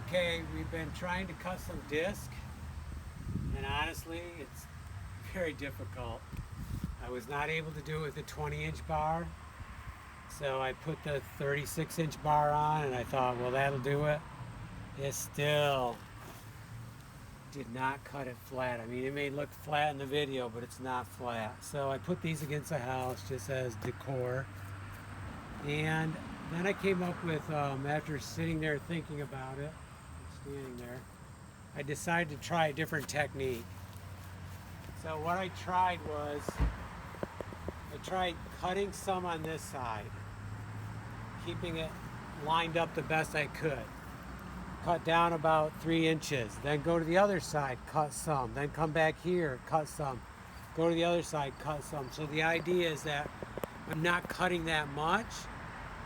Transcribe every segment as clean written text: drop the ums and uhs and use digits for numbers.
Okay, we've been trying to cut some disc, and honestly, it's very difficult. I was not able to do it with a 20-inch bar, so I put the 36-inch bar on, and I thought, well, that'll do it. It still did not cut it flat. I mean, it may look flat in the video, but it's not flat. So I put these against the house just as decor. And then I came up with, after sitting there thinking about it, standing there, I decided to try a different technique. So what I tried was, I tried cutting some on this side, keeping it lined up the best I could. Cut down about 3 inches, then go to the other side, cut some, then come back here, cut some, go to the other side, cut some. So the idea is that I'm not cutting that much.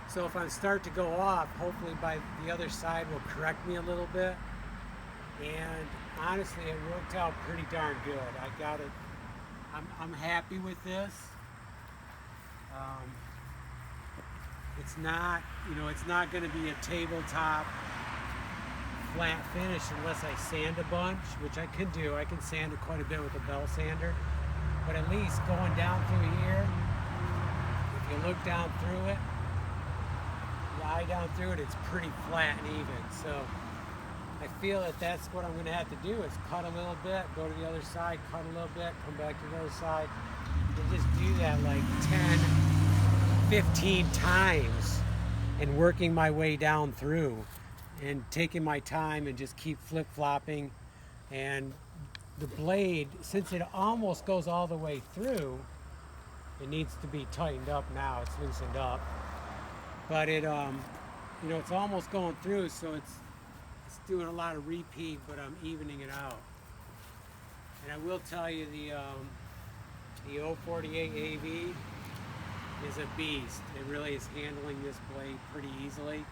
So if I start to go off, hopefully by the other side will correct me a little bit. And honestly, it worked out pretty darn good. I got it. I'm happy with this. It's not, it's not going to be a tabletop flat finish unless I sand a bunch, which I can do. I can sand it quite a bit with a bell sander. But at least going down through here, if you look down through it, the eye down through it, it's pretty flat and even. So I feel that that's what I'm going to have to do is cut a little bit, go to the other side, cut a little bit, come back to the other side, and just do that like 10, 15 times and working my way down through and taking my time and just keep flip-flopping. And the blade, since it almost goes all the way through, it needs to be tightened up now. It's loosened up. But it, it's almost going through, so it's doing a lot of repeat, but I'm evening it out. And I will tell you, the 048 AV is a beast. It really is handling this blade pretty easily.